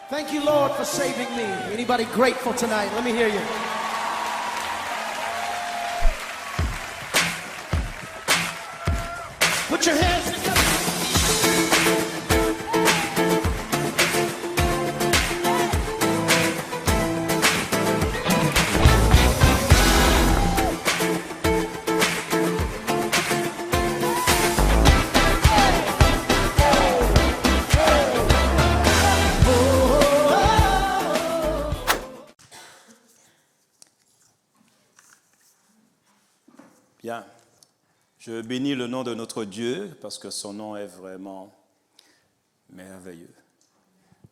Thank you, Lord, for saving me. Anybody grateful tonight? Let me hear you. Put your hands together. Bien, je bénis le nom de notre Dieu parce que son nom est vraiment merveilleux.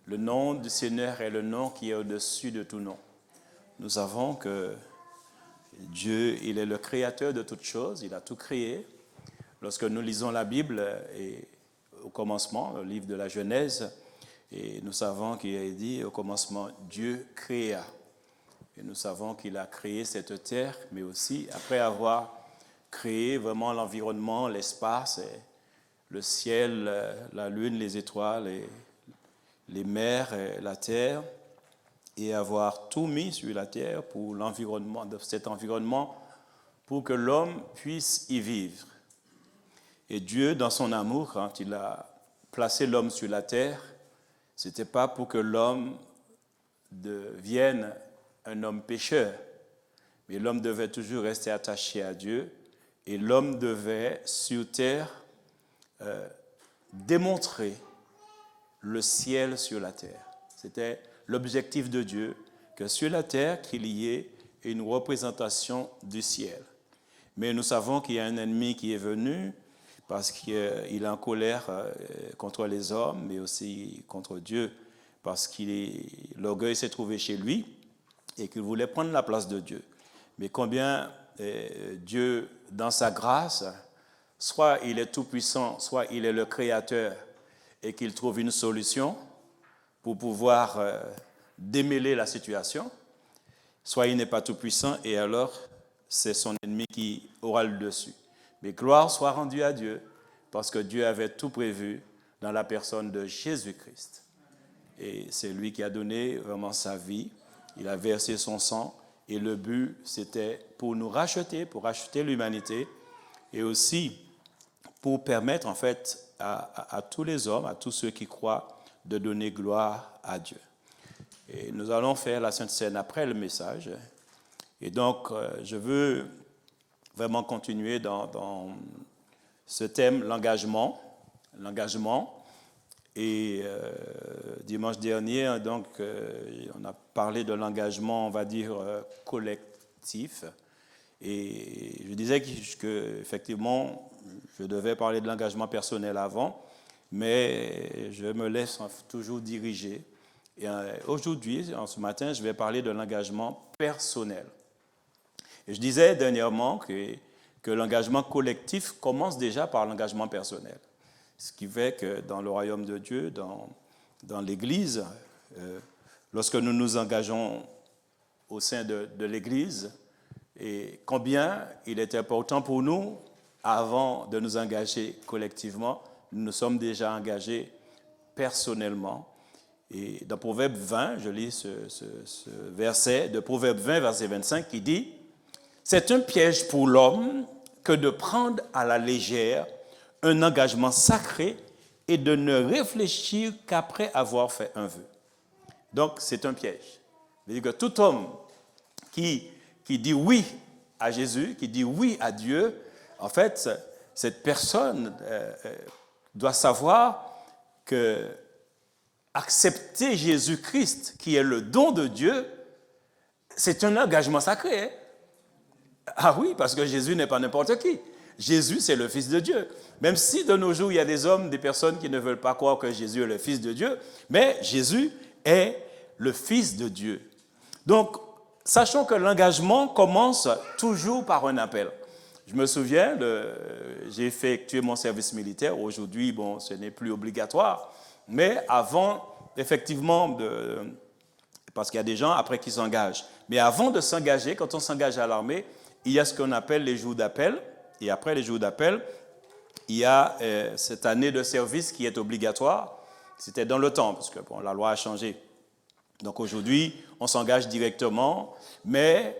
Le nom du Seigneur est le nom qui est au-dessus de tout nom. Nous savons que Dieu, il est le créateur de toutes choses, il a tout créé. Lorsque nous lisons la Bible, et au commencement, le livre de la Genèse, et nous savons qu'il est dit au commencement, Dieu créa. Et nous savons qu'il a créé cette terre, mais aussi après avoir créé vraiment l'environnement, l'espace, le ciel, la lune, les étoiles, les mers, la terre, et avoir tout mis sur la terre pour l'environnement, cet environnement, pour que l'homme puisse y vivre. Et Dieu, dans son amour, quand il a placé l'homme sur la terre, ce n'était pas pour que l'homme devienne un homme pécheur, mais l'homme devait toujours rester attaché à Dieu. Et l'homme devait, sur terre, démontrer le ciel sur la terre. C'était l'objectif de Dieu, que sur la terre, qu'il y ait une représentation du ciel. Mais nous savons qu'il y a un ennemi qui est venu, parce qu'il est en colère contre les hommes, mais aussi contre Dieu, parce que l'orgueil s'est trouvé chez lui, et qu'il voulait prendre la place de Dieu. Mais combien Dieu, dans sa grâce, soit il est tout-puissant, soit il est le créateur et qu'il trouve une solution pour pouvoir démêler la situation, soit il n'est pas tout-puissant et alors c'est son ennemi qui aura le dessus. Mais gloire soit rendue à Dieu parce que Dieu avait tout prévu dans la personne de Jésus-Christ. Et c'est lui qui a donné vraiment sa vie, il a versé son sang. Et le but, c'était pour nous racheter, pour racheter l'humanité, et aussi pour permettre, en fait, à tous les hommes, à tous ceux qui croient, de donner gloire à Dieu. Et nous allons faire la Sainte Seine après le message. Et donc, je veux vraiment continuer dans ce thème, l'engagement. Et dimanche dernier, donc, on a parlé de l'engagement, on va dire, collectif. Et je disais que effectivement, je devais parler de l'engagement personnel avant, mais je me laisse toujours diriger. Et aujourd'hui, ce matin, je vais parler de l'engagement personnel. Et je disais dernièrement que l'engagement collectif commence déjà par l'engagement personnel. Ce qui fait que dans le royaume de Dieu, dans l'Église, lorsque nous nous engageons au sein de l'Église, et combien il est important pour nous, avant de nous engager collectivement, nous nous sommes déjà engagés personnellement. Et dans Proverbe 20, je lis ce verset de Proverbe 20, verset 25, qui dit « C'est un piège pour l'homme que de prendre à la légère un engagement sacré et de ne réfléchir qu'après avoir fait un vœu. » Donc, c'est un piège. C'est-à-dire que tout homme qui dit oui à Jésus, qui dit oui à Dieu, en fait, cette personne doit savoir que accepter Jésus-Christ, qui est le don de Dieu, c'est un engagement sacré. Hein? Ah oui, parce que Jésus n'est pas n'importe qui. Jésus, c'est le Fils de Dieu. Même si de nos jours, il y a des hommes, des personnes qui ne veulent pas croire que Jésus est le Fils de Dieu, mais Jésus est le Fils de Dieu. Donc, sachons que l'engagement commence toujours par un appel. Je me souviens, j'ai effectué mon service militaire. Aujourd'hui, bon, ce n'est plus obligatoire. Mais avant, effectivement, parce qu'il y a des gens après qui s'engagent. Mais avant de s'engager, quand on s'engage à l'armée, il y a ce qu'on appelle les jours d'appel. Et après les jours d'appel, il y a cette année de service qui est obligatoire. C'était dans le temps, parce que bon, la loi a changé. Donc aujourd'hui, on s'engage directement, mais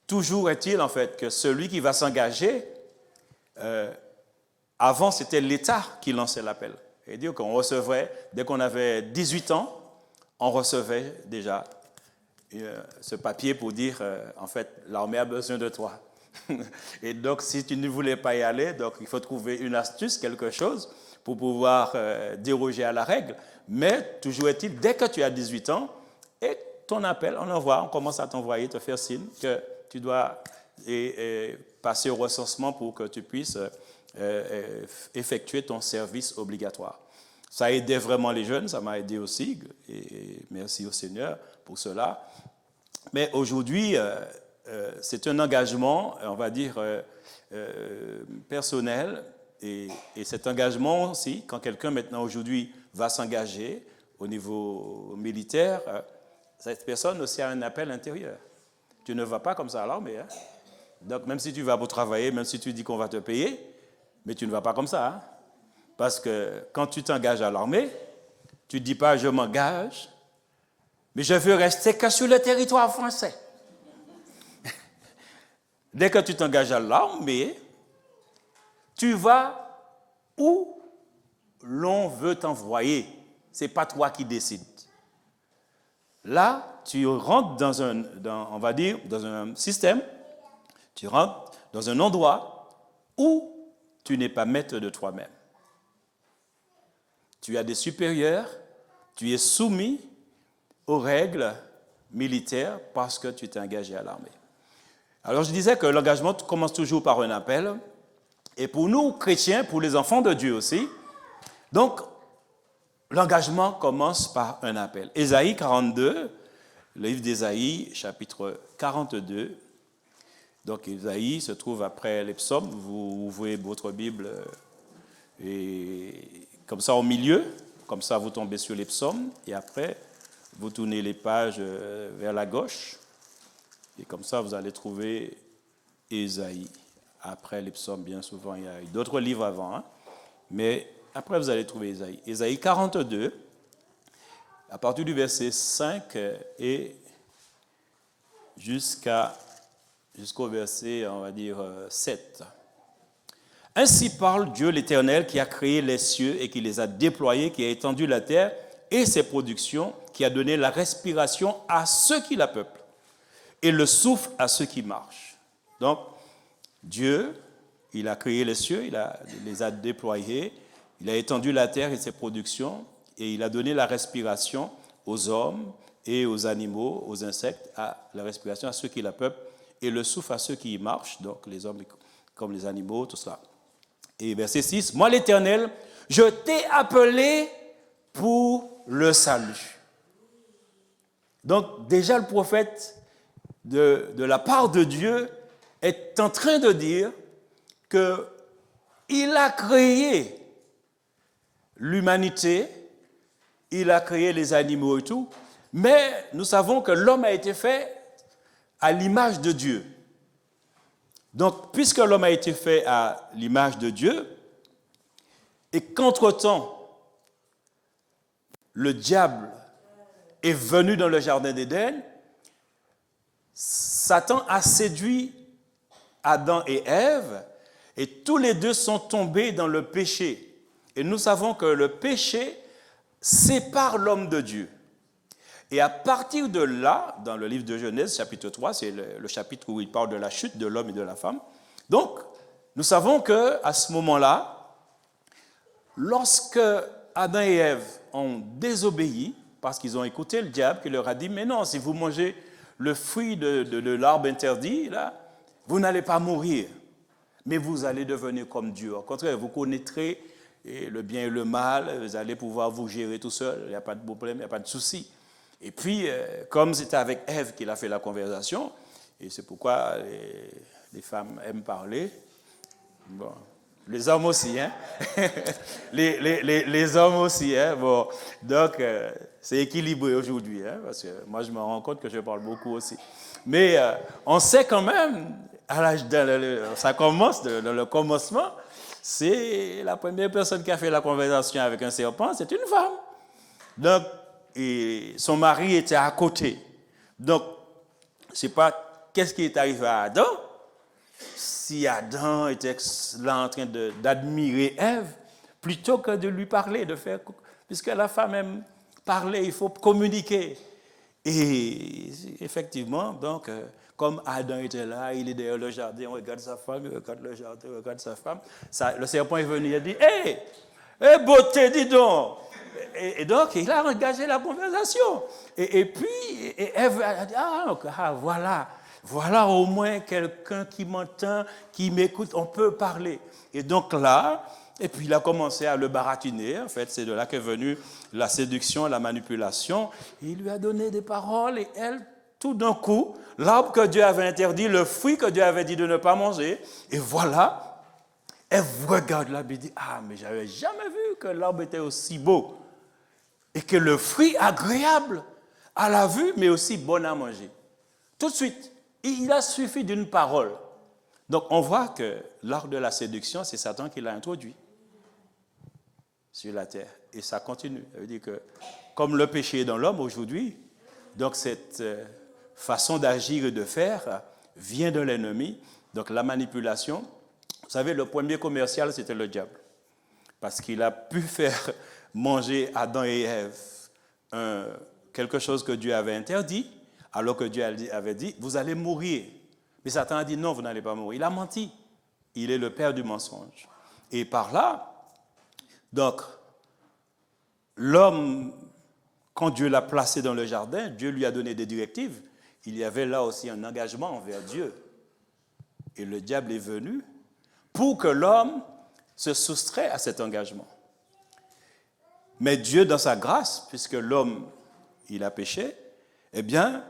toujours est-il en fait que celui qui va s'engager, avant c'était l'État qui lançait l'appel. C'est-à-dire qu'on recevait, dès qu'on avait 18 ans, on recevait déjà ce papier pour dire, en fait, l'armée a besoin de toi. Et donc, si tu ne voulais pas y aller, donc il faut trouver une astuce, quelque chose, pour pouvoir déroger à la règle. Mais toujours est-il, dès que tu as 18 ans, et ton appel, on commence à t'envoyer, te faire signe que tu dois passer au recensement pour que tu puisses effectuer ton service obligatoire. Ça aidait vraiment les jeunes, ça m'a aidé aussi, et merci au Seigneur pour cela. Mais aujourd'hui, c'est un engagement, on va dire, personnel, et cet engagement aussi, quand quelqu'un maintenant aujourd'hui va s'engager au niveau militaire, cette personne aussi a un appel intérieur. Tu ne vas pas comme ça à l'armée. Hein? Donc même si tu vas pour travailler, même si tu dis qu'on va te payer, mais tu ne vas pas comme ça. Hein? Parce que quand tu t'engages à l'armée, tu ne dis pas je m'engage, mais je veux rester que sur le territoire français. Dès que tu t'engages à l'armée, tu vas où l'on veut t'envoyer. Ce n'est pas toi qui décides. Là, tu rentres dans un système, tu rentres dans un endroit où tu n'es pas maître de toi-même. Tu as des supérieurs, tu es soumis aux règles militaires parce que tu t'es engagé à l'armée. Alors je disais que l'engagement commence toujours par un appel, et pour nous, chrétiens, pour les enfants de Dieu aussi, donc l'engagement commence par un appel. Ésaïe 42, le livre d'Ésaïe, chapitre 42. Donc Ésaïe se trouve après les psaumes. Vous ouvrez votre Bible et comme ça au milieu, comme ça vous tombez sur les psaumes, et après vous tournez les pages vers la gauche, et comme ça vous allez trouver Ésaïe. Après les psaumes, bien souvent, il y a d'autres livres avant, hein, mais après vous allez trouver Ésaïe. Ésaïe 42, à partir du verset 5 et jusqu'au verset, on va dire, 7. Ainsi parle Dieu l'Éternel qui a créé les cieux et qui les a déployés, qui a étendu la terre et ses productions, qui a donné la respiration à ceux qui la peuplent et le souffle à ceux qui marchent. Donc, Dieu, il a créé les cieux, il les a déployés, il a étendu la terre et ses productions et il a donné la respiration aux hommes et aux animaux, aux insectes, la respiration à ceux qui la peuplent et le souffle à ceux qui y marchent, donc les hommes comme les animaux, tout cela. Et verset 6, « Moi l'Éternel, je t'ai appelé pour le salut. » Donc déjà le prophète, de la part de Dieu, est en train de dire qu'il a créé l'humanité, il a créé les animaux et tout, mais nous savons que l'homme a été fait à l'image de Dieu. Donc, puisque l'homme a été fait à l'image de Dieu, et qu'entre-temps, le diable est venu dans le jardin d'Éden, Satan a séduit Adam et Ève, et tous les deux sont tombés dans le péché. Et nous savons que le péché sépare l'homme de Dieu. Et à partir de là, dans le livre de Genèse, chapitre 3, c'est le chapitre où il parle de la chute de l'homme et de la femme. Donc, nous savons qu'à ce moment-là, lorsque Adam et Ève ont désobéi, parce qu'ils ont écouté le diable qui leur a dit « Mais non, si vous mangez le fruit de l'arbre interdit, là, vous n'allez pas mourir, mais vous allez devenir comme Dieu. Au contraire, vous connaîtrez le bien et le mal, vous allez pouvoir vous gérer tout seul, il n'y a pas de problème, il n'y a pas de souci. » Et puis, comme c'était avec Ève qu'il a fait la conversation, et c'est pourquoi les femmes aiment parler, bon, les hommes aussi, hein? les hommes aussi, hein? Bon, donc, c'est équilibré aujourd'hui, hein? Parce que moi, je me rends compte que je parle beaucoup aussi. Mais on sait quand même, ça commence, dans le commencement, c'est la première personne qui a fait la conversation avec un serpent, c'est une femme. Donc, et son mari était à côté. Donc, je ne sais pas qu'est-ce qui est arrivé à Adam. Si Adam était là en train d'admirer Ève, plutôt que de lui parler, de faire... Puisque la femme aime parler, il faut communiquer. Et effectivement, donc, comme Adam était là, il est derrière le jardin, on regarde sa femme, il regarde le jardin, il regarde sa femme. Le serpent est venu, il a dit, hé, beauté, dis donc. Et donc, il a engagé la conversation. Et puis, Ève a dit, voilà au moins quelqu'un qui m'entend, qui m'écoute, on peut parler. Et donc là, et puis il a commencé à le baratiner, en fait, c'est de là qu'est venue la séduction, la manipulation. Il lui a donné des paroles et elle, tout d'un coup, l'arbre que Dieu avait interdit, le fruit que Dieu avait dit de ne pas manger, et voilà, elle regarde l'arbre et dit, mais j'avais jamais vu que l'arbre était aussi beau et que le fruit agréable à la vue, mais aussi bon à manger. Tout de suite, il a suffi d'une parole. Donc on voit que l'art de la séduction, c'est Satan qui l'a introduit sur la terre. Et ça continue. Ça veut dire que, comme le péché est dans l'homme aujourd'hui, donc cette façon d'agir et de faire vient de l'ennemi. Donc la manipulation, vous savez, le premier commercial, c'était le diable. Parce qu'il a pu faire manger Adam et Ève quelque chose que Dieu avait interdit, alors que Dieu avait dit, vous allez mourir. Mais Satan a dit, non, vous n'allez pas mourir. Il a menti. Il est le père du mensonge. Et par là, donc, l'homme, quand Dieu l'a placé dans le jardin, Dieu lui a donné des directives. Il y avait là aussi un engagement envers Dieu. Et le diable est venu pour que l'homme se soustrait à cet engagement. Mais Dieu, dans sa grâce, puisque l'homme, il a péché, eh bien,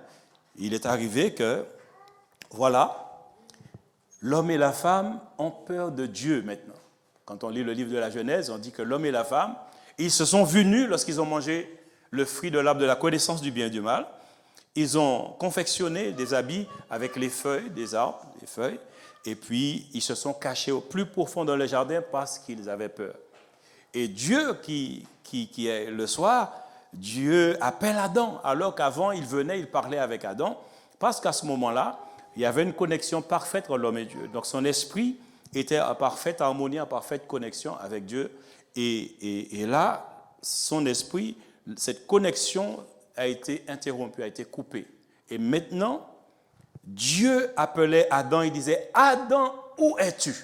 il est arrivé que, voilà, l'homme et la femme ont peur de Dieu maintenant. Quand on lit le livre de la Genèse, on dit que l'homme et la femme, ils se sont vus nus lorsqu'ils ont mangé le fruit de l'arbre de la connaissance du bien et du mal. Ils ont confectionné des habits avec les feuilles des arbres, les feuilles, et puis ils se sont cachés au plus profond dans le jardin parce qu'ils avaient peur. Et Dieu, qui est le soir, Dieu appelle Adam, alors qu'avant il venait, il parlait avec Adam, parce qu'à ce moment-là, il y avait une connexion parfaite entre l'homme et Dieu. Donc son esprit était en parfaite harmonie, en parfaite connexion avec Dieu. Et là, son esprit, cette connexion a été interrompue, a été coupée. Et maintenant, Dieu appelait Adam, il disait, Adam, où es-tu?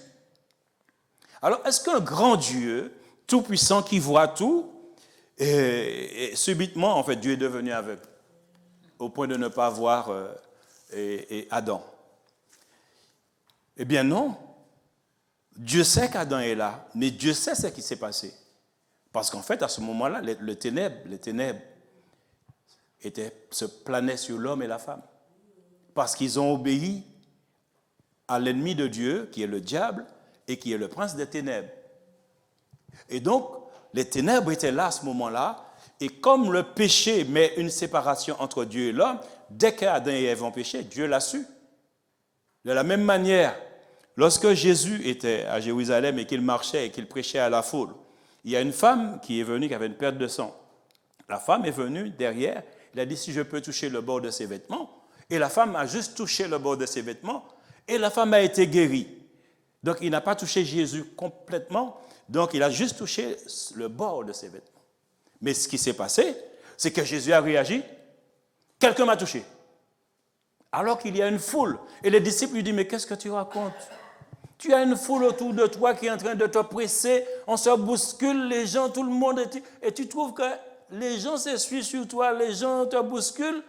Alors, est-ce qu'un grand Dieu, tout-puissant, qui voit tout, et subitement, en fait, Dieu est devenu aveugle, au point de ne pas voir Adam? Eh bien non. Dieu sait qu'Adam est là, mais Dieu sait ce qui s'est passé. Parce qu'en fait, à ce moment-là, les ténèbres se planaient sur l'homme et la femme. Parce qu'ils ont obéi à l'ennemi de Dieu, qui est le diable, et qui est le prince des ténèbres. Et donc, les ténèbres étaient là à ce moment-là, et comme le péché met une séparation entre Dieu et l'homme, dès qu'Adam et Ève ont péché, Dieu l'a su. De la même manière, lorsque Jésus était à Jérusalem et qu'il marchait et qu'il prêchait à la foule, il y a une femme qui est venue, qui avait une perte de sang. La femme est venue derrière, elle a dit, si je peux toucher le bord de ses vêtements. Et la femme a juste touché le bord de ses vêtements, et la femme a été guérie. Donc, il n'a pas touché Jésus complètement, donc il a juste touché le bord de ses vêtements. Mais ce qui s'est passé, c'est que Jésus a réagi, quelqu'un m'a touché. Alors qu'il y a une foule. Et les disciples lui disent, mais qu'est-ce que tu racontes? Tu as une foule autour de toi qui est en train de te presser, on se bouscule, les gens, tout le monde, et tu trouves que les gens s'essuient sur toi, les gens te bousculent,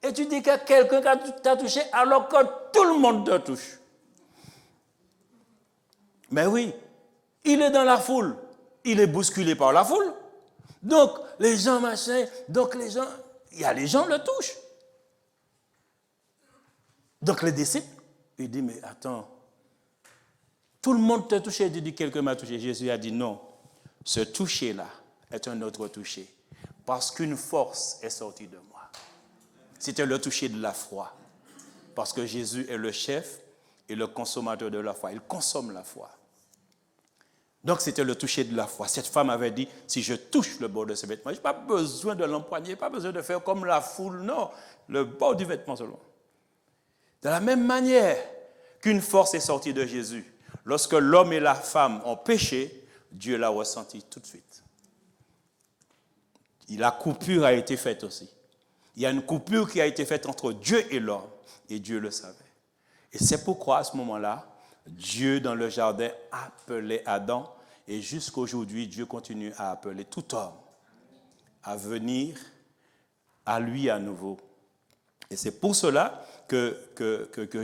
et tu dis que quelqu'un t'a touché alors que tout le monde te touche. Mais oui, il est dans la foule, il est bousculé par la foule. Donc, les gens machin, il y a les gens le touchent. Donc, les disciples, ils disent, mais attends, tout le monde t'a touché, il dit, quelqu'un m'a touché. Jésus a dit, non, ce toucher-là est un autre toucher, parce qu'une force est sortie de moi. C'était le toucher de la foi, parce que Jésus est le chef et le consommateur de la foi. Il consomme la foi. Donc, c'était le toucher de la foi. Cette femme avait dit, si je touche le bord de ce vêtement, je n'ai pas besoin de l'empoigner, pas besoin de faire comme la foule, non, le bord du vêtement seulement. De la même manière qu'une force est sortie de Jésus, lorsque l'homme et la femme ont péché, Dieu l'a ressenti tout de suite. La coupure a été faite aussi. Il y a une coupure qui a été faite entre Dieu et l'homme, et Dieu le savait. Et c'est pourquoi, à ce moment-là, Dieu, dans le jardin, appelait Adam, et jusqu'aujourd'hui, Dieu continue à appeler tout homme à venir à lui à nouveau. Et c'est pour cela que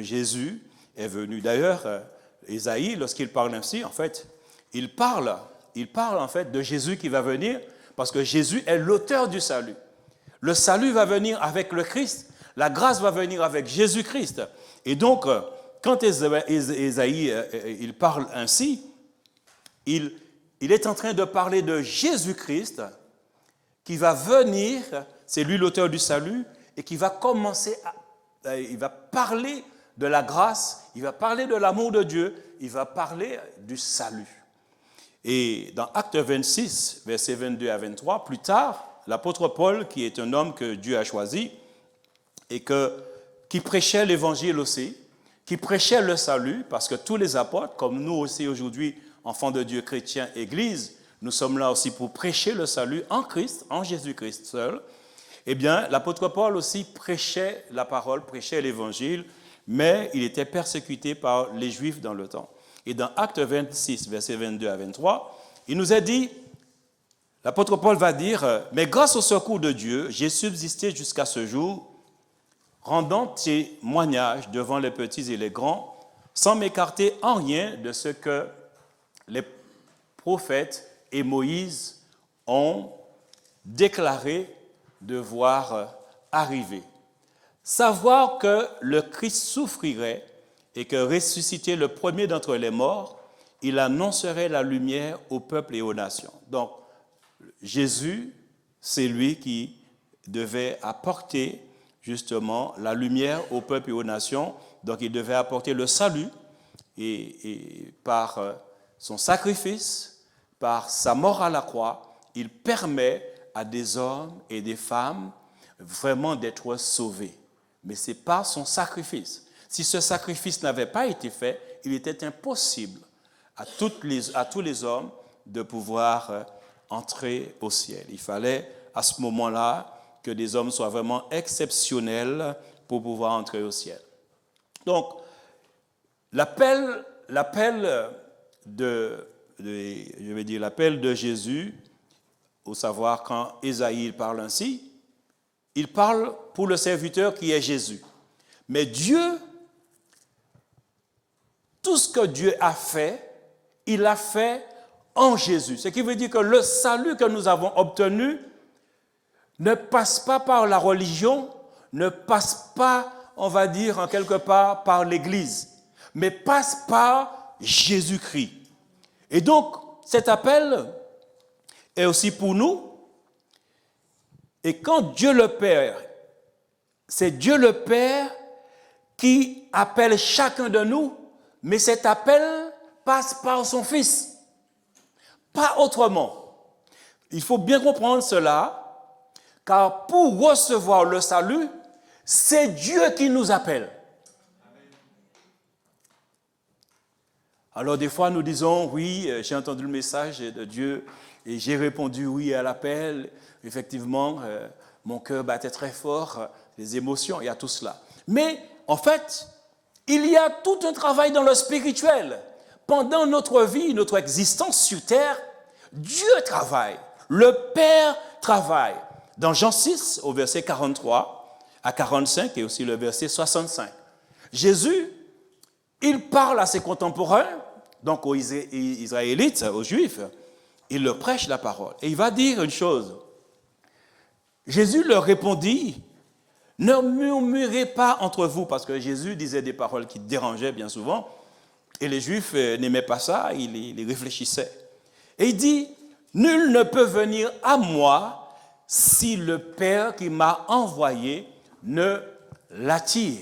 Jésus est venu. D'ailleurs, Ésaïe, lorsqu'il parle ainsi, en fait, il parle en fait de Jésus qui va venir, parce que Jésus est l'auteur du salut. Le salut va venir avec le Christ, la grâce va venir avec Jésus-Christ. Et donc, quand Ésaïe il parle ainsi, il est en train de parler de Jésus-Christ qui va venir, c'est lui l'auteur du salut, et qui va commencer il va parler de la grâce, il va parler de l'amour de Dieu, il va parler du salut. Et dans Actes 26, versets 22 à 23, plus tard, l'apôtre Paul, qui est un homme que Dieu a choisi, et qui prêchait l'évangile aussi, qui prêchait le salut, parce que tous les apôtres, comme nous aussi aujourd'hui, enfants de Dieu, chrétiens, Église, nous sommes là aussi pour prêcher le salut en Christ, en Jésus-Christ seul. Eh bien, l'apôtre Paul aussi prêchait la parole, prêchait l'évangile, mais il était persécuté par les Juifs dans le temps. Et dans Actes 26, versets 22 à 23, il nous a dit, l'apôtre Paul va dire, « Mais grâce au secours de Dieu, j'ai subsisté jusqu'à ce jour, rendant témoignage devant les petits et les grands, sans m'écarter en rien de ce que les prophètes et Moïse ont déclaré devoir arriver. Savoir que le Christ souffrirait et que ressuscité le premier d'entre les morts, il annoncerait la lumière au peuple et aux nations. » Donc, Jésus, c'est lui qui devait apporter justement la lumière au peuple et aux nations. Donc, il devait apporter le salut et par son sacrifice, par sa mort à la croix, il permet à des hommes et des femmes vraiment d'être sauvés. Mais c'est par son sacrifice. Si ce sacrifice n'avait pas été fait, il était impossible à tous les hommes de pouvoir entrer au ciel. Il fallait à ce moment-là que des hommes soient vraiment exceptionnels pour pouvoir entrer au ciel. Donc, l'appel de Jésus, au savoir quand Ésaïe parle ainsi, il parle pour le serviteur qui est Jésus. Mais Dieu, tout ce que Dieu a fait, il l'a fait en Jésus. Ce qui veut dire que le salut que nous avons obtenu ne passe pas par la religion, ne passe pas, on va dire en quelque part, par l'Église, mais passe par Jésus-Christ. Et donc, cet appel est aussi pour nous. Et quand Dieu le Père, c'est Dieu le Père qui appelle chacun de nous, mais cet appel passe par son Fils, pas autrement. Il faut bien comprendre cela, car pour recevoir le salut, c'est Dieu qui nous appelle. Alors des fois nous disons, oui, j'ai entendu le message de Dieu et j'ai répondu oui à l'appel. Effectivement, mon cœur battait très fort, les émotions, il y a tout cela. Mais en fait, il y a tout un travail dans le spirituel. Pendant notre vie, notre existence sur terre, Dieu travaille, le Père travaille. Dans Jean 6, au verset 43 à 45 et aussi le verset 65, Jésus, il parle à ses contemporains, donc aux Israélites, aux Juifs, il leur prêche la parole. Et il va dire une chose. Jésus leur répondit, « Ne murmurez pas entre vous », parce que Jésus disait des paroles qui dérangeaient bien souvent, et les Juifs n'aimaient pas ça, ils réfléchissaient. Et il dit, « Nul ne peut venir à moi si le Père qui m'a envoyé ne l'attire,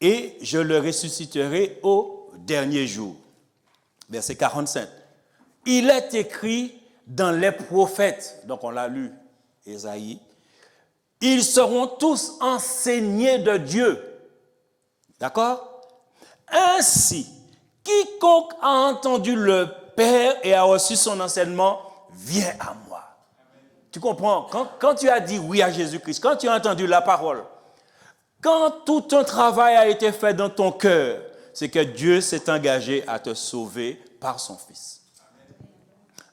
et je le ressusciterai au dernier jour. » Verset 45. Il est écrit dans les prophètes, donc on l'a lu, Ésaïe, ils seront tous enseignés de Dieu. D'accord? Ainsi, quiconque a entendu le Père et a reçu son enseignement, vient à moi. Tu comprends? Quand tu as dit oui à Jésus-Christ, quand tu as entendu la parole, quand tout un travail a été fait dans ton cœur, c'est que Dieu s'est engagé à te sauver par son Fils.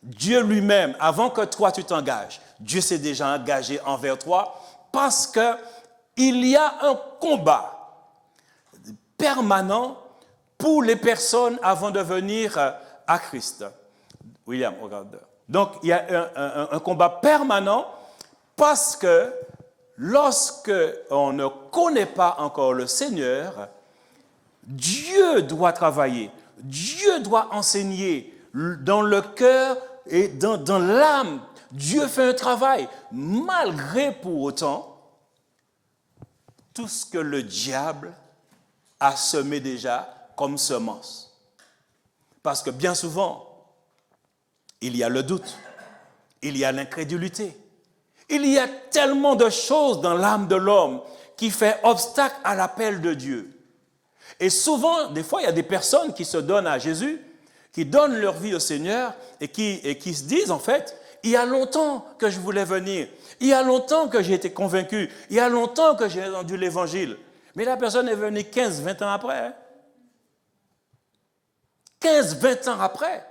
Dieu lui-même, avant que toi tu t'engages, Dieu s'est déjà engagé envers toi parce qu'il y a un combat permanent pour les personnes avant de venir à Christ. William, regarde. Donc, il y a un combat permanent parce que lorsque on ne connaît pas encore le Seigneur, Dieu doit travailler, Dieu doit enseigner dans le cœur et dans l'âme. Dieu fait un travail, malgré pour autant tout ce que le diable a semé déjà comme semence. Parce que bien souvent, il y a le doute, il y a l'incrédulité. Il y a tellement de choses dans l'âme de l'homme qui fait obstacle à l'appel de Dieu. Et souvent, des fois, il y a des personnes qui se donnent à Jésus, qui donnent leur vie au Seigneur et qui se disent, en fait, il y a longtemps que je voulais venir, il y a longtemps que j'ai été convaincu, il y a longtemps que j'ai entendu l'Évangile. Mais la personne est venue 15, 20 ans après. 15, 20 ans après.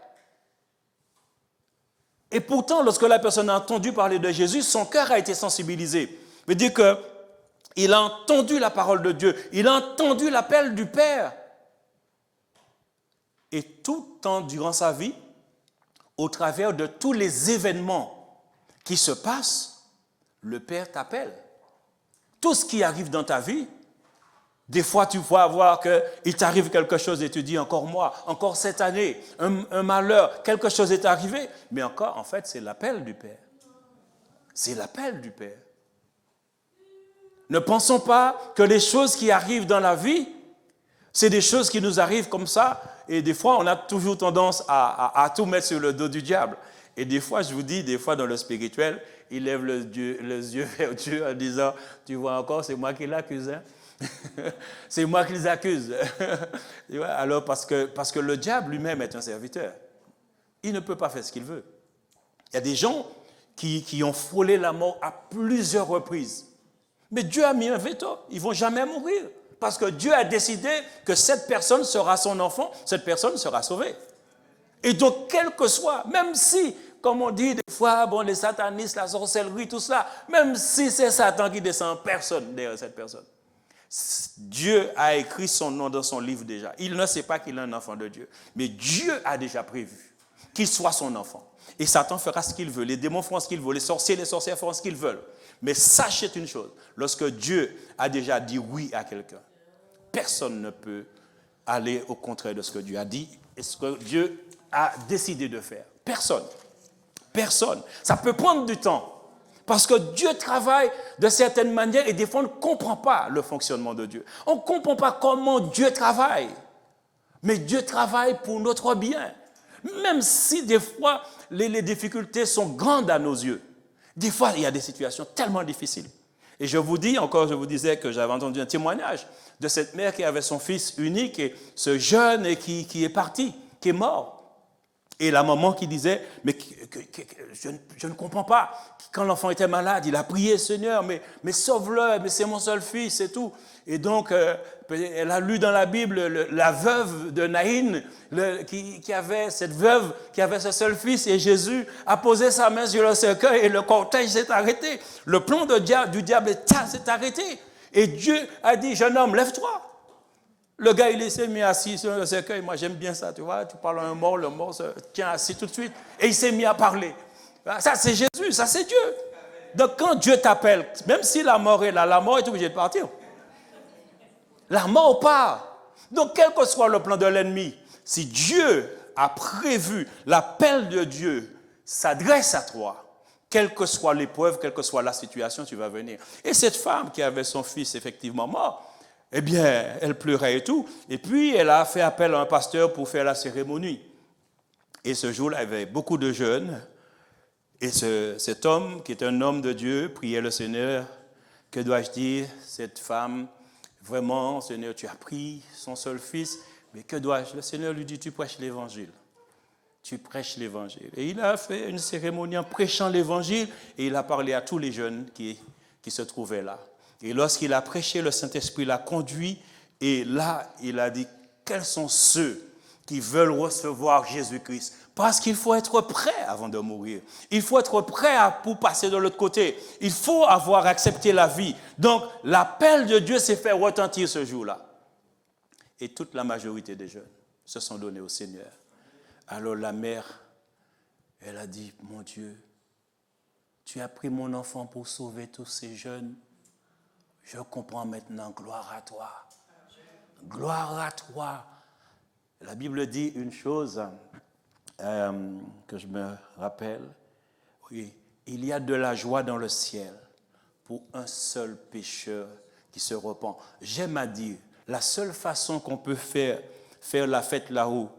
Et pourtant, lorsque la personne a entendu parler de Jésus, son cœur a été sensibilisé. Ça veut dire qu'il a entendu la parole de Dieu, il a entendu l'appel du Père. Et tout le temps durant sa vie, au travers de tous les événements qui se passent, le Père t'appelle. Tout ce qui arrive dans ta vie, des fois tu vas voir qu'il t'arrive quelque chose et tu dis encore moi, encore cette année, un malheur, quelque chose est arrivé. Mais encore, en fait, c'est l'appel du Père. C'est l'appel du Père. Ne pensons pas que les choses qui arrivent dans la vie, c'est des choses qui nous arrivent comme ça. Et des fois, on a toujours tendance à tout mettre sur le dos du diable. Et des fois, je vous dis, des fois dans le spirituel, il lève les yeux vers Dieu en disant, tu vois encore, c'est moi qui l'accuse, hein? C'est moi qui les accuse. Alors, parce que le diable lui-même est un serviteur. Il ne peut pas faire ce qu'il veut. Il y a des gens qui ont frôlé la mort à plusieurs reprises. Mais Dieu a mis un veto. Ils ne vont jamais mourir. Parce que Dieu a décidé que cette personne sera son enfant, cette personne sera sauvée. Et donc, quel que soit, même si, comme on dit des fois, bon, les satanistes, la sorcellerie, tout cela, même si c'est Satan qui descend, personne derrière cette personne. Dieu a écrit son nom dans son livre déjà. Il ne sait pas qu'il est un enfant de Dieu. Mais Dieu a déjà prévu qu'il soit son enfant. Et Satan fera ce qu'il veut. Les démons feront ce qu'ils veulent. Les sorciers, les sorcières feront ce qu'ils veulent. Mais sachez une chose. Lorsque Dieu a déjà dit oui à quelqu'un, personne ne peut aller au contraire de ce que Dieu a dit et ce que Dieu a décidé de faire. Personne. Personne. Ça peut prendre du temps. Parce que Dieu travaille de certaines manières et des fois on ne comprend pas le fonctionnement de Dieu. On ne comprend pas comment Dieu travaille. Mais Dieu travaille pour notre bien. Même si des fois les difficultés sont grandes à nos yeux. Des fois il y a des situations tellement difficiles. Et je vous disais que j'avais entendu un témoignage de cette mère qui avait son fils unique et ce jeune et qui est parti, qui est mort. Et la maman qui disait, mais je ne comprends pas. Quand l'enfant était malade, il a prié, Seigneur, mais sauve-le, mais c'est mon seul fils et tout. Et donc, elle a lu dans la Bible la veuve de Naïn, cette veuve qui avait ce seul fils, et Jésus a posé sa main sur le cercueil et le cortège s'est arrêté. Le plan du diable s'est arrêté. Et Dieu a dit, jeune homme, lève-toi. Le gars, il s'est mis assis sur le cercueil. Moi, j'aime bien ça, tu vois. Tu parles à un mort, le mort se tient assis tout de suite. Et il s'est mis à parler. Ça, c'est Jésus, ça, c'est Dieu. Donc, quand Dieu t'appelle, même si la mort est là, la mort est obligée de partir. La mort part. Donc, quel que soit le plan de l'ennemi, si Dieu a prévu, l'appel de Dieu s'adresse à toi, quelle que soit l'épreuve, quelle que soit la situation, tu vas venir. Et cette femme qui avait son fils effectivement mort, eh bien, elle pleurait et tout. Et puis, elle a fait appel à un pasteur pour faire la cérémonie. Et ce jour-là, il y avait beaucoup de jeunes. Et cet homme, qui est un homme de Dieu, priait le Seigneur. Que dois-je dire, cette femme, vraiment, Seigneur, tu as pris son seul fils, mais que dois-je? Le Seigneur lui dit, tu prêches l'évangile. Tu prêches l'évangile. Et il a fait une cérémonie en prêchant l'évangile et il a parlé à tous les jeunes qui se trouvaient là. Et lorsqu'il a prêché, le Saint-Esprit l'a conduit et là, il a dit, quels sont ceux qui veulent recevoir Jésus-Christ? Parce qu'il faut être prêt avant de mourir. Il faut être prêt pour passer de l'autre côté. Il faut avoir accepté la vie. Donc, l'appel de Dieu s'est fait retentir ce jour-là. Et toute la majorité des jeunes se sont donnés au Seigneur. Alors la mère, elle a dit, mon Dieu, tu as pris mon enfant pour sauver tous ces jeunes. Je comprends maintenant, gloire à toi. Gloire à toi. La Bible dit une chose que je me rappelle. Oui, il y a de la joie dans le ciel pour un seul pécheur qui se repent. J'aime à dire, la seule façon qu'on peut faire la fête là-haut,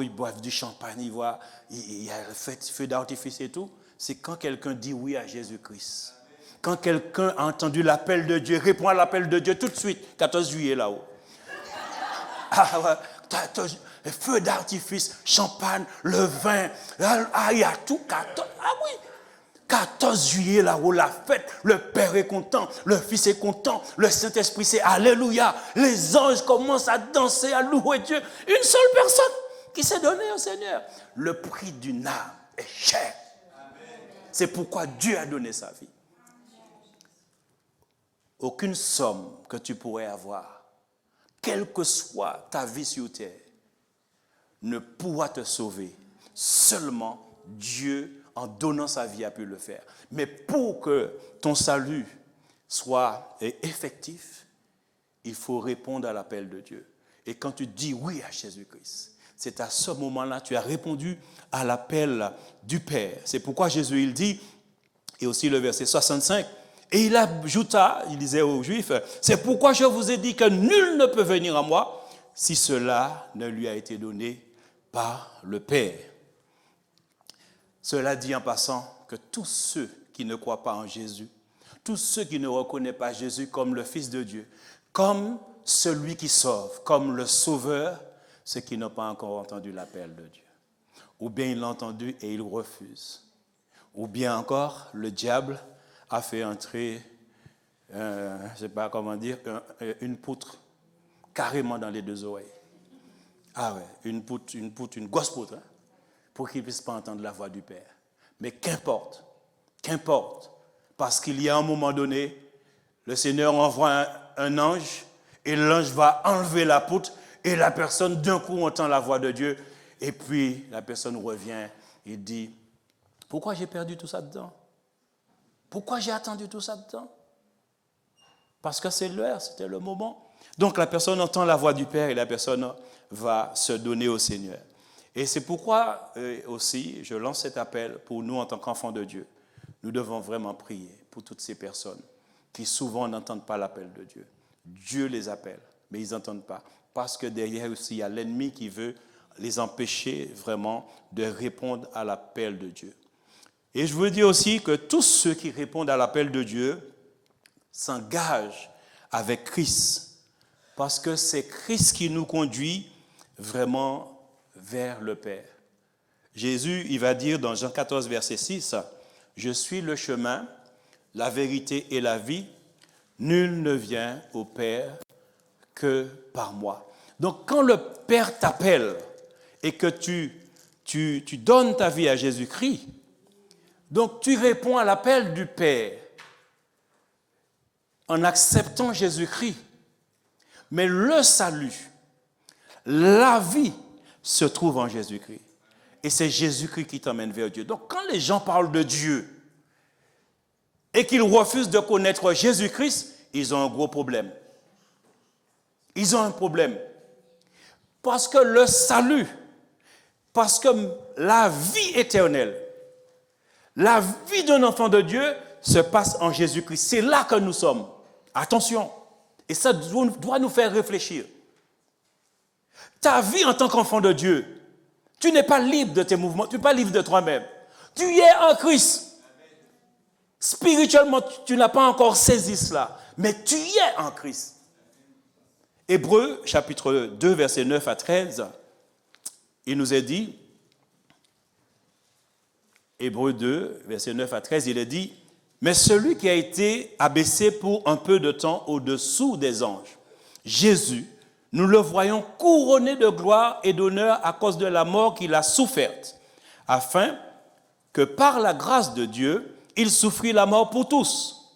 ils boivent du champagne, il y a le feu d'artifice et tout, c'est quand quelqu'un dit oui à Jésus-Christ. Quand quelqu'un a entendu l'appel de Dieu, répond à l'appel de Dieu tout de suite, 14 juillet là-haut. Feu d'artifice, champagne, le vin, il y a tout. 14 juillet là-haut, la fête, le Père est content, le Fils est content, le Saint-Esprit c'est Alléluia. Les anges commencent à danser, à louer Dieu. Une seule personne qui s'est donnée au Seigneur. Le prix d'une âme est cher. C'est pourquoi Dieu a donné sa vie. Aucune somme que tu pourrais avoir, quelle que soit ta vie sur terre, ne pourra te sauver. Seulement Dieu, en donnant sa vie, a pu le faire. Mais pour que ton salut soit effectif, il faut répondre à l'appel de Dieu. Et quand tu dis oui à Jésus-Christ, c'est à ce moment-là que tu as répondu à l'appel du Père. C'est pourquoi Jésus, il dit, et aussi le verset 65, et il ajouta, il disait aux Juifs, c'est pourquoi je vous ai dit que nul ne peut venir à moi si cela ne lui a été donné par le Père. Cela dit en passant que tous ceux qui ne croient pas en Jésus, tous ceux qui ne reconnaissent pas Jésus comme le Fils de Dieu, comme celui qui sauve, comme le Sauveur, ceux qui n'ont pas encore entendu l'appel de Dieu. Ou bien ils l'ont entendu et ils refusent. Ou bien encore, le diable a fait entrer, je ne sais pas comment dire, une poutre carrément dans les deux oreilles. Ah ouais, une grosse poutre, hein, pour qu'ils ne puissent pas entendre la voix du Père. Mais qu'importe, parce qu'il y a un moment donné, le Seigneur envoie un ange, et l'ange va enlever la poutre, et la personne d'un coup entend la voix de Dieu, et puis la personne revient et dit, pourquoi j'ai perdu tout ça dedans? Pourquoi j'ai attendu tout ça dedans? Parce que c'est l'heure, c'était le moment. Donc la personne entend la voix du Père et la personne va se donner au Seigneur. Et c'est pourquoi aussi je lance cet appel pour nous en tant qu'enfants de Dieu. Nous devons vraiment prier pour toutes ces personnes qui souvent n'entendent pas l'appel de Dieu. Dieu les appelle, mais ils n'entendent pas. Parce que derrière aussi, il y a l'ennemi qui veut les empêcher vraiment de répondre à l'appel de Dieu. Et je veux dire aussi que tous ceux qui répondent à l'appel de Dieu s'engagent avec Christ. Parce que c'est Christ qui nous conduit vraiment vers le Père. Jésus, il va dire dans Jean 14, verset 6, « Je suis le chemin, la vérité et la vie. Nul ne vient au Père que par moi. » Donc, quand le Père t'appelle et que tu donnes ta vie à Jésus-Christ, donc tu réponds à l'appel du Père en acceptant Jésus-Christ. Mais le salut, la vie se trouve en Jésus-Christ. Et c'est Jésus-Christ qui t'emmène vers Dieu. Donc quand les gens parlent de Dieu et qu'ils refusent de connaître Jésus-Christ, ils ont un gros problème. Ils ont un problème. Parce que le salut, parce que la vie éternelle, la vie d'un enfant de Dieu se passe en Jésus-Christ. C'est là que nous sommes. Attention. Et ça doit nous faire réfléchir. Ta vie en tant qu'enfant de Dieu Tu n'es pas libre de tes mouvements, tu n'es pas libre de toi-même. Tu es en Christ. Spirituellement, tu n'as pas encore saisi cela, mais tu es en Christ. Hébreux, chapitre 2, versets 9 à 13, il nous est dit, Hébreux 2, versets 9 à 13, il est dit, « Mais celui qui a été abaissé pour un peu de temps au-dessous des anges, Jésus, nous le voyons couronné de gloire et d'honneur à cause de la mort qu'il a soufferte, afin que par la grâce de Dieu, il souffrit la mort pour tous.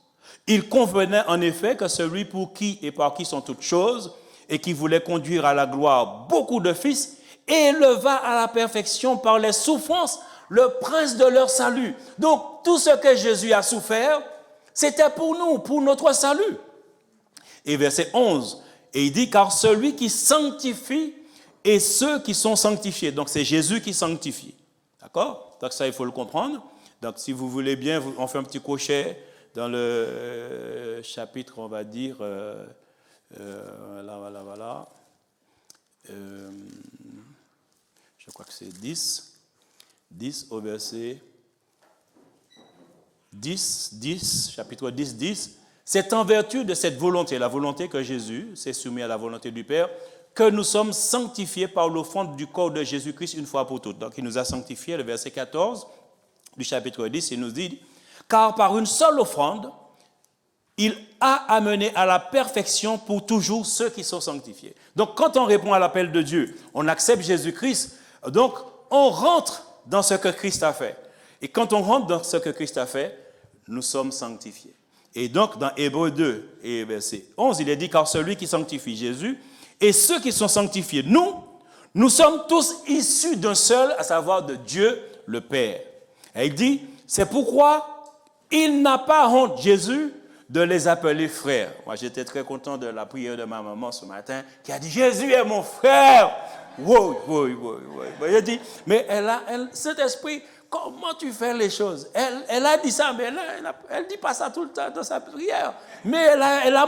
Il convenait en effet que celui pour qui et par qui sont toutes choses, et qui voulait conduire à la gloire beaucoup de fils, éleva à la perfection par les souffrances le prince de leur salut. » Donc, tout ce que Jésus a souffert, c'était pour nous, pour notre salut. Et verset 11, et il dit, « Car celui qui sanctifie et ceux qui sont sanctifiés. » Donc, c'est Jésus qui sanctifie. D'accord? Donc, ça, il faut le comprendre. Donc, si vous voulez bien, on fait un petit crochet dans le chapitre, on va dire, voilà. Je crois que c'est 10 au verset 10, chapitre 10. C'est en vertu de cette volonté, la volonté que Jésus s'est soumis à la volonté du Père, que nous sommes sanctifiés par l'offrande du corps de Jésus-Christ une fois pour toutes. Donc, il nous a sanctifiés, le verset 14 du chapitre 10, il nous dit, « Car par une seule offrande, il a amené à la perfection pour toujours ceux qui sont sanctifiés. » Donc, quand on répond à l'appel de Dieu, on accepte Jésus-Christ, donc on rentre dans ce que Christ a fait. Et quand on rentre dans ce que Christ a fait, nous sommes sanctifiés. Et donc, dans Hébreux 2 et verset 11, il est dit, « Car celui qui sanctifie Jésus, et ceux qui sont sanctifiés, nous sommes tous issus d'un seul, à savoir de Dieu le Père. » Et il dit, c'est pourquoi il n'a pas honte, Jésus, de les appeler frères. Moi, j'étais très content de la prière de ma maman ce matin, qui a dit, Jésus est mon frère. Oui. Il dit, mais cet esprit, comment tu fais les choses? Elle a dit ça, mais elle ne dit pas ça tout le temps dans sa prière. Mais elle a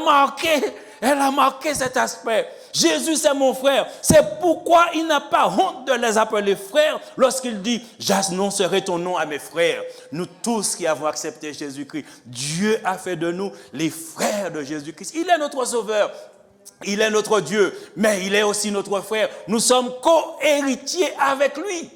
marqué cet aspect. Jésus, c'est mon frère. C'est pourquoi il n'a pas honte de les appeler frères lorsqu'il dit, j'annoncerai ton nom à mes frères. Nous tous qui avons accepté Jésus-Christ, Dieu a fait de nous les frères de Jésus-Christ. Il est notre sauveur. Il est notre Dieu, mais il est aussi notre frère. Nous sommes co-héritiers avec lui.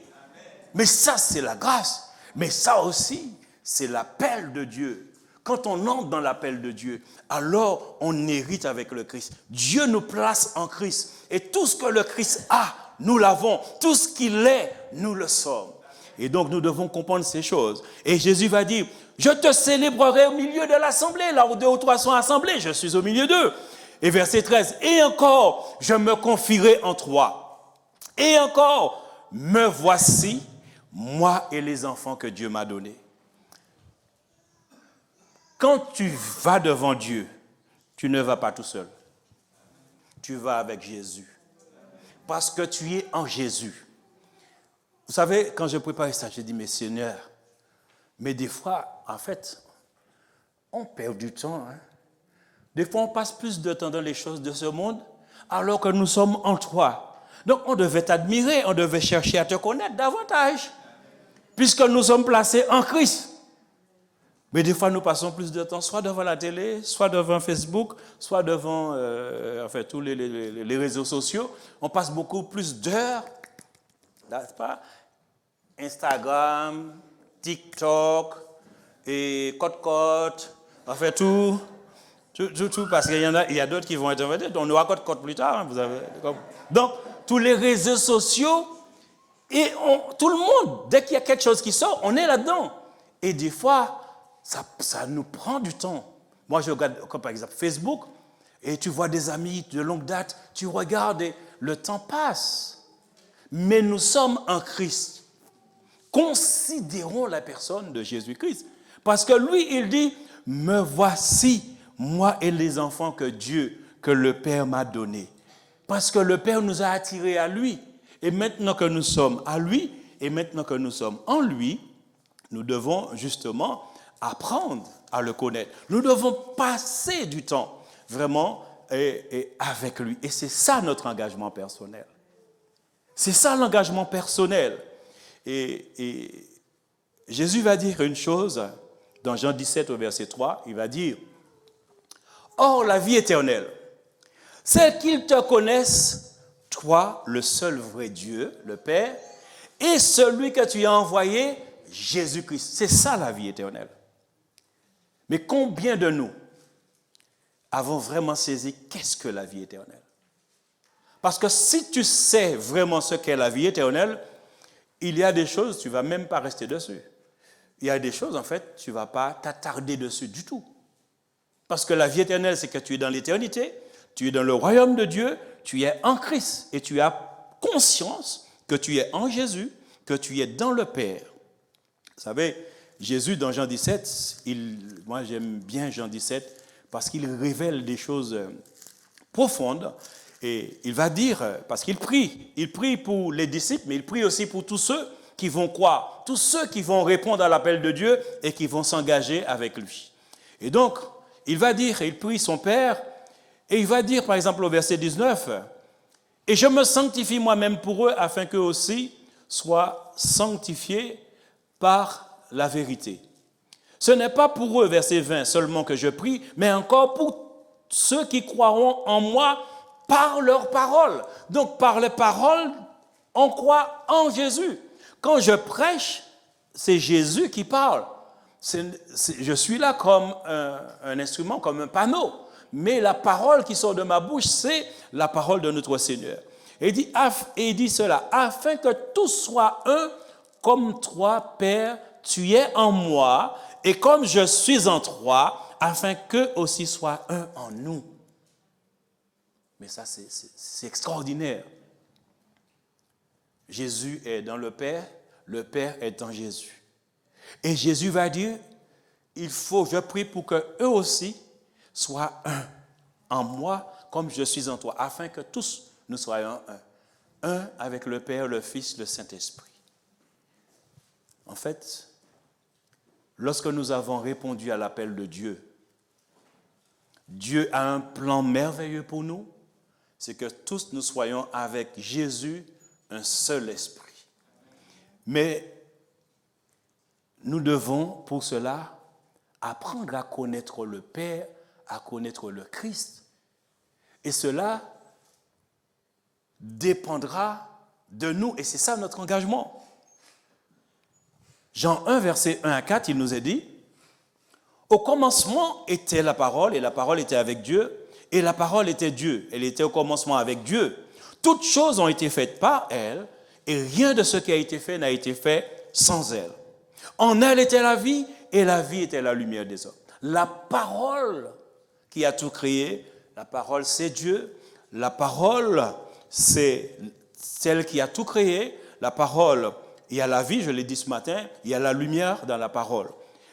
Mais ça, c'est la grâce. Mais ça aussi, c'est l'appel de Dieu. Quand on entre dans l'appel de Dieu, alors on hérite avec le Christ. Dieu nous place en Christ. Et tout ce que le Christ a, nous l'avons. Tout ce qu'il est, nous le sommes. Et donc, nous devons comprendre ces choses. Et Jésus va dire, je te célébrerai au milieu de l'assemblée. Là où 2 ou 3 sont assemblés, je suis au milieu d'eux. Et verset 13, et encore, je me confierai en toi. Et encore, me voici, moi et les enfants que Dieu m'a donnés. Quand tu vas devant Dieu, tu ne vas pas tout seul. Tu vas avec Jésus. Parce que tu es en Jésus. Vous savez, quand je préparais ça, j'ai dit, mais Seigneur, mais des fois, en fait, on perd du temps, hein. Des fois, on passe plus de temps dans les choses de ce monde, alors que nous sommes en toi. Donc, on devait t'admirer, on devait chercher à te connaître davantage, puisque nous sommes placés en Christ. Mais des fois, nous passons plus de temps, soit devant la télé, soit devant Facebook, soit devant tous les réseaux sociaux. On passe beaucoup plus d'heures, n'est-ce pas? Instagram, TikTok, et Côte-Côte, tout, parce qu'il y a d'autres qui vont être invités. On aura Côte-Côte plus tard. Donc, tous les réseaux sociaux, et tout le monde, dès qu'il y a quelque chose qui sort, on est là-dedans. Et des fois, ça nous prend du temps. Moi, je regarde, comme par exemple, Facebook, et tu vois des amis de longue date, tu regardes et le temps passe. Mais nous sommes en Christ. Considérons la personne de Jésus-Christ. Parce que lui, il dit, me voici, moi et les enfants que le Père m'a donnés. Parce que le Père nous a attirés à lui. Et maintenant que nous sommes à lui, et maintenant que nous sommes en lui, nous devons justement apprendre à le connaître. Nous devons passer du temps vraiment et avec lui. Et c'est ça notre engagement personnel. C'est ça l'engagement personnel. Et Jésus va dire une chose dans Jean 17 au verset 3, il va dire « Or la vie éternelle, c'est qu'ils te connaissent, toi, le seul vrai Dieu, le Père, et celui que tu as envoyé, Jésus-Christ. » C'est ça la vie éternelle. Mais combien de nous avons vraiment saisi qu'est-ce que la vie éternelle? Parce que si tu sais vraiment ce qu'est la vie éternelle, il y a des choses, tu ne vas même pas rester dessus. Il y a des choses, en fait, tu ne vas pas t'attarder dessus du tout. Parce que la vie éternelle, c'est que tu es dans l'éternité, tu es dans le royaume de Dieu, tu es en Christ et tu as conscience que tu es en Jésus, que tu es dans le Père. Vous savez, Jésus, dans Jean 17, moi j'aime bien Jean 17 parce qu'il révèle des choses profondes. Et il va dire, parce qu'il prie pour les disciples, mais il prie aussi pour tous ceux qui vont croire, tous ceux qui vont répondre à l'appel de Dieu et qui vont s'engager avec lui. Et donc, il va dire, il prie son Père, et il va dire, par exemple, au verset 19, « Et je me sanctifie moi-même pour eux, afin qu'eux aussi soient sanctifiés par la vérité. » Ce n'est pas pour eux, verset 20, seulement que je prie, mais encore pour ceux qui croiront en moi par leurs paroles. Donc, par les paroles, on croit en Jésus. Quand je prêche, c'est Jésus qui parle. Je suis là comme un instrument, comme un panneau. Mais la parole qui sort de ma bouche, c'est la parole de notre Seigneur. Et il dit cela, afin que tous soient un, comme toi, Père, tu es en moi, et comme je suis en toi, afin qu'eux aussi soient un en nous. Mais ça, c'est extraordinaire. Jésus est dans le Père est en Jésus. Et Jésus va dire, je prie pour qu'eux aussi soient un en moi, comme je suis en toi, afin que tous nous soyons un. Un avec le Père, le Fils, le Saint-Esprit. En fait, lorsque nous avons répondu à l'appel de Dieu, Dieu a un plan merveilleux pour nous, c'est que tous nous soyons avec Jésus un seul esprit. Mais nous devons, pour cela, apprendre à connaître le Père, à connaître le Christ. Et cela dépendra de nous, et c'est ça notre engagement. Jean 1, verset 1 à 4, il nous est dit, « Au commencement était la parole, et la parole était avec Dieu, et la parole était Dieu. Elle était au commencement avec Dieu. Toutes choses ont été faites par elle, et rien de ce qui a été fait n'a été fait sans elle. En elle était la vie, et la vie était la lumière des hommes. » La parole qui a tout créé, la parole c'est Dieu, la parole c'est celle qui a tout créé, la parole, il y a la vie, je l'ai dit ce matin, il y a la lumière dans la parole.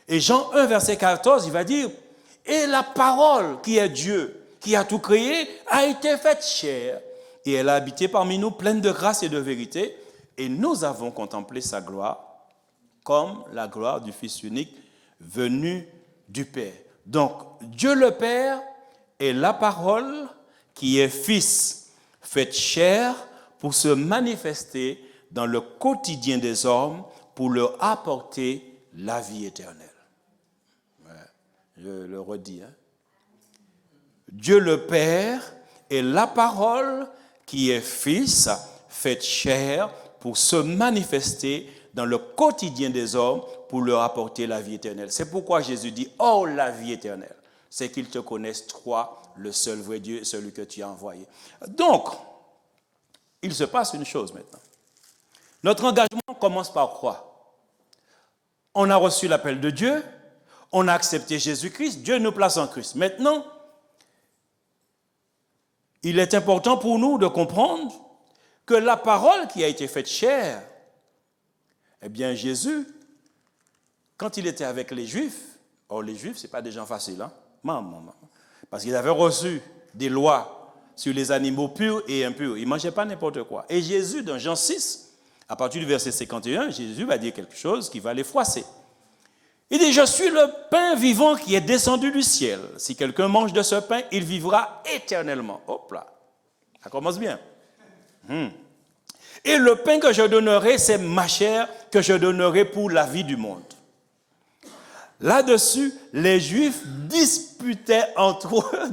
Et Jean 1, verset 14, il va dire, « Et la parole qui est Dieu, qui a tout créé, a été faite chair, et elle a habité parmi nous pleine de grâce et de vérité, et nous avons contemplé sa gloire, comme la gloire du Fils unique venu du Père. » Donc, Dieu le Père est la parole qui est Fils, faite chair pour se manifester dans le quotidien des hommes, pour leur apporter la vie éternelle. Ouais, je le redis. Dieu le Père est la parole qui est Fils, faite chair pour se manifester dans le quotidien des hommes, pour leur apporter la vie éternelle. C'est pourquoi Jésus dit, « Oh, la vie éternelle, c'est qu'ils te connaissent, toi, le seul vrai Dieu, celui que tu as envoyé. » Donc, il se passe une chose maintenant. Notre engagement commence par quoi? On a reçu l'appel de Dieu, on a accepté Jésus-Christ, Dieu nous place en Christ. Maintenant, il est important pour nous de comprendre que la parole qui a été faite chair, eh bien Jésus, quand il était avec les Juifs, les Juifs, ce n'est pas des gens faciles, hein? Parce qu'ils avaient reçu des lois sur les animaux purs et impurs. Ils ne mangeaient pas n'importe quoi. Et Jésus, dans Jean 6, à partir du verset 51, Jésus va dire quelque chose qui va les froisser. Il dit, « Je suis le pain vivant qui est descendu du ciel. Si quelqu'un mange de ce pain, il vivra éternellement. » Hop là, ça commence bien. Et le pain que je donnerai, c'est ma chair que je donnerai pour la vie du monde. Là-dessus, les Juifs disputaient entre eux.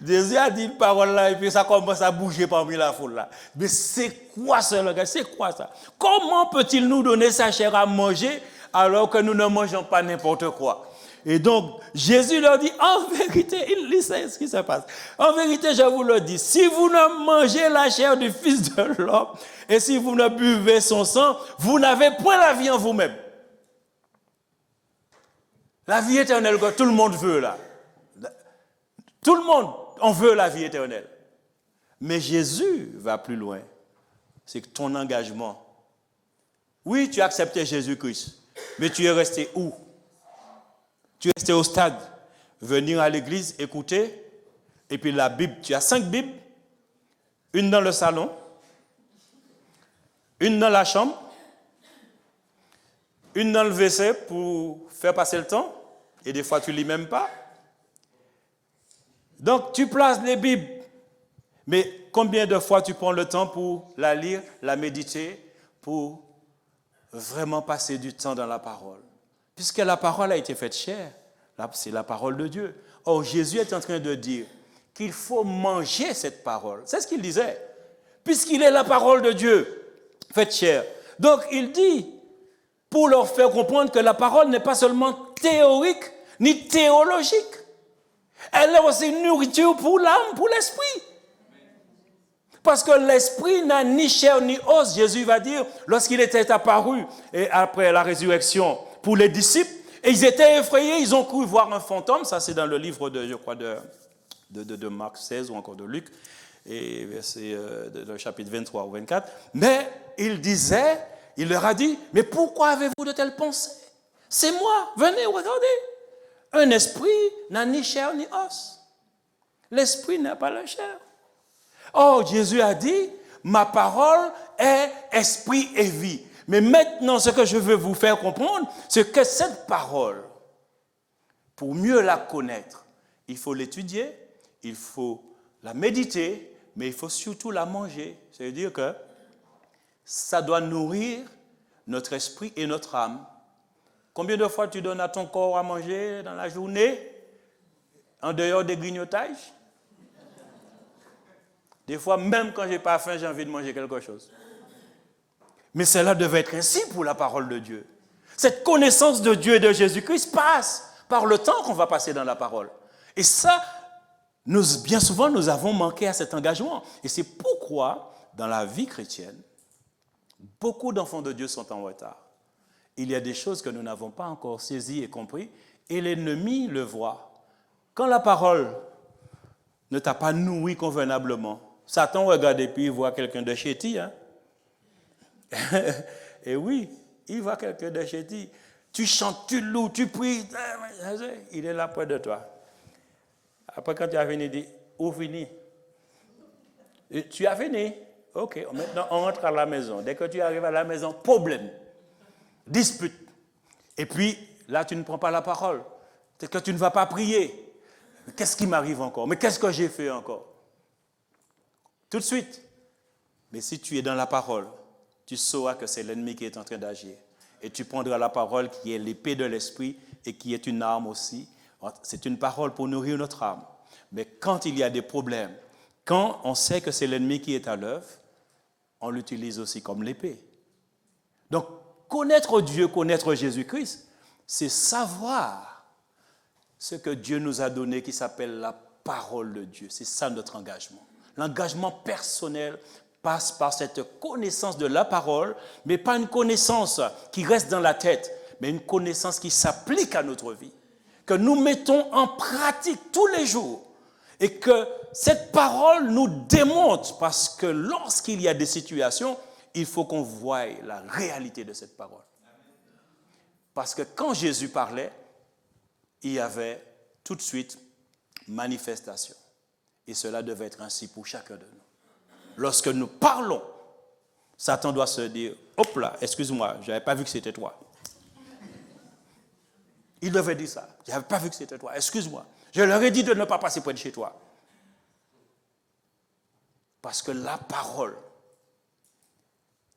Jésus a dit une parole là et puis ça commence à bouger parmi la foule là. Mais c'est quoi ce langage? C'est quoi ça? Comment peut-il nous donner sa chair à manger alors que nous ne mangeons pas n'importe quoi? Et donc, Jésus leur dit, en vérité, il sait ce qui se passe. En vérité, je vous le dis, si vous ne mangez la chair du Fils de l'homme et si vous ne buvez son sang, vous n'avez point la vie en vous-même. La vie éternelle que tout le monde veut là. Tout le monde en veut la vie éternelle. Mais Jésus va plus loin. C'est que ton engagement. Oui, tu as accepté Jésus-Christ, mais tu es resté où? Tu es resté au stade. Venir à l'église, écouter, et puis la Bible. Tu as 5 Bibles, une dans le salon, une dans la chambre, une dans le WC pour faire passer le temps, et des fois tu ne lis même pas. Donc tu places les Bibles, mais combien de fois tu prends le temps pour la lire, la méditer, pour vraiment passer du temps dans la parole? Puisque la parole a été faite chair, c'est la parole de Dieu. Or Jésus est en train de dire qu'il faut manger cette parole. C'est ce qu'il disait, puisqu'il est la parole de Dieu faite chair. Donc il dit, pour leur faire comprendre que la parole n'est pas seulement théorique ni théologique. Elle est aussi une nourriture pour l'âme, pour l'esprit. Parce que l'esprit n'a ni chair ni os, Jésus va dire, lorsqu'il était apparu et après la résurrection pour les disciples, et ils étaient effrayés, ils ont cru voir un fantôme. Ça, c'est dans le livre de, je crois, de Marc 16 ou encore de Luc, et verset, le chapitre 23 ou 24. Mais il leur a dit, mais pourquoi avez-vous de telles pensées? C'est moi, venez, regardez. Un esprit n'a ni chair ni os. L'esprit n'a pas la chair. Or, Jésus a dit, ma parole est esprit et vie. Mais maintenant, ce que je veux vous faire comprendre, c'est que cette parole, pour mieux la connaître, il faut l'étudier, il faut la méditer, mais il faut surtout la manger. C'est-à-dire que ça doit nourrir notre esprit et notre âme. Combien de fois tu donnes à ton corps à manger dans la journée, en dehors des grignotages? Des fois, même quand je n'ai pas faim, j'ai envie de manger quelque chose. Mais cela devait être ainsi pour la parole de Dieu. Cette connaissance de Dieu et de Jésus-Christ passe par le temps qu'on va passer dans la parole. Et ça, bien souvent, nous avons manqué à cet engagement. Et c'est pourquoi, dans la vie chrétienne, beaucoup d'enfants de Dieu sont en retard. Il y a des choses que nous n'avons pas encore saisies et compris, et l'ennemi le voit. Quand la parole ne t'a pas nourri convenablement, Satan regarde et puis il voit quelqu'un de chéti. Hein? Et oui, il voit quelqu'un de chéti. Tu chantes, tu loues, tu pries, il est là près de toi. Après, quand tu as fini, il dit, où fini? Et tu as fini? Ok, maintenant on rentre à la maison. Dès que tu arrives à la maison, problème, dispute. Et puis, là, tu ne prends pas la parole. C'est que tu ne vas pas prier. Mais qu'est-ce qui m'arrive encore? Mais qu'est-ce que j'ai fait encore? Tout de suite. Mais si tu es dans la parole, tu sauras que c'est l'ennemi qui est en train d'agir. Et tu prendras la parole qui est l'épée de l'esprit et qui est une arme aussi. C'est une parole pour nourrir notre âme. Mais quand il y a des problèmes, quand on sait que c'est l'ennemi qui est à l'œuvre, on l'utilise aussi comme l'épée. Donc, connaître Dieu, connaître Jésus-Christ, c'est savoir ce que Dieu nous a donné qui s'appelle la parole de Dieu. C'est ça notre engagement. L'engagement personnel passe par cette connaissance de la parole, mais pas une connaissance qui reste dans la tête, mais une connaissance qui s'applique à notre vie, que nous mettons en pratique tous les jours, et que cette parole nous démontre, parce que lorsqu'il y a des situations, il faut qu'on voie la réalité de cette parole. Parce que quand Jésus parlait, il y avait tout de suite manifestation. Et cela devait être ainsi pour chacun de nous. Lorsque nous parlons, Satan doit se dire, hop là, excuse-moi, je n'avais pas vu que c'était toi. Il devait dire ça, je n'avais pas vu que c'était toi, excuse-moi. Je leur ai dit de ne pas passer près de chez toi. Parce que la parole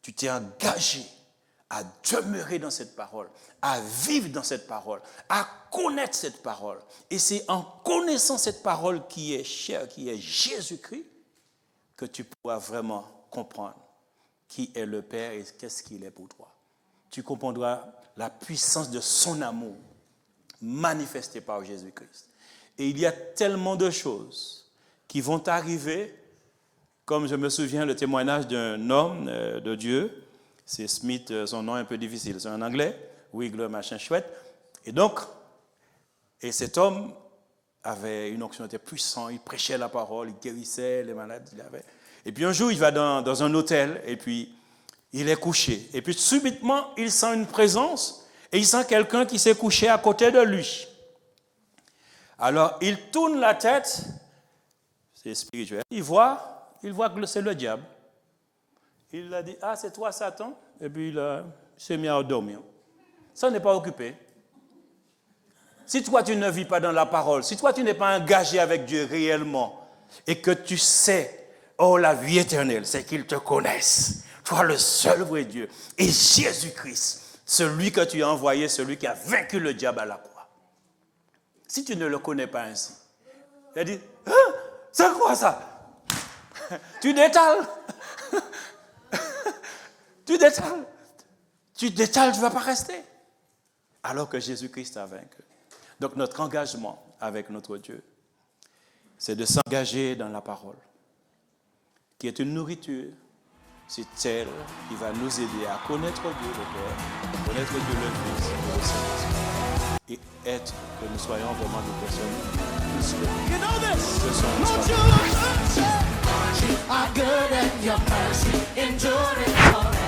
tu t'es engagé à demeurer dans cette parole, à vivre dans cette parole, à connaître cette parole. Et c'est en connaissant cette parole qui est chère, qui est Jésus-Christ, que tu pourras vraiment comprendre qui est le Père et qu'est-ce qu'il est pour toi. Tu comprendras la puissance de son amour manifestée par Jésus-Christ. Et il y a tellement de choses qui vont arriver, comme je me souviens le témoignage d'un homme de Dieu, c'est Smith, son nom est un peu difficile, c'est en anglais, Wigler, machin chouette. Et cet homme avait une onction, était puissant, il prêchait la parole, il guérissait les malades. Et puis un jour, il va dans un hôtel, et puis il est couché. Et puis subitement, il sent une présence, et il sent quelqu'un qui s'est couché à côté de lui. Alors, il tourne la tête, c'est spirituel, il voit que c'est le diable. Il a dit, ah, c'est toi, Satan? Et puis il s'est mis à dormir. Ça n'est pas occupé. Si toi, tu ne vis pas dans la parole, si toi, tu n'es pas engagé avec Dieu réellement, et que tu sais, oh, la vie éternelle, c'est qu'il te connaisse. Toi, le seul vrai Dieu. Et Jésus-Christ, celui que tu as envoyé, celui qui a vaincu le diable à la croix. Si tu ne le connais pas ainsi, il a dit, ah, c'est quoi ça? Tu détales. Tu détales, tu ne vas pas rester. Alors que Jésus-Christ a vaincu. Donc notre engagement avec notre Dieu, c'est de s'engager dans la parole, qui est une nourriture. C'est elle qui va nous aider à connaître Dieu le Père, connaître Dieu le Fils et le Saint-Esprit. Et être, que nous soyons vraiment des personnes plus que ce sont. Are good and your mercy enduring forever.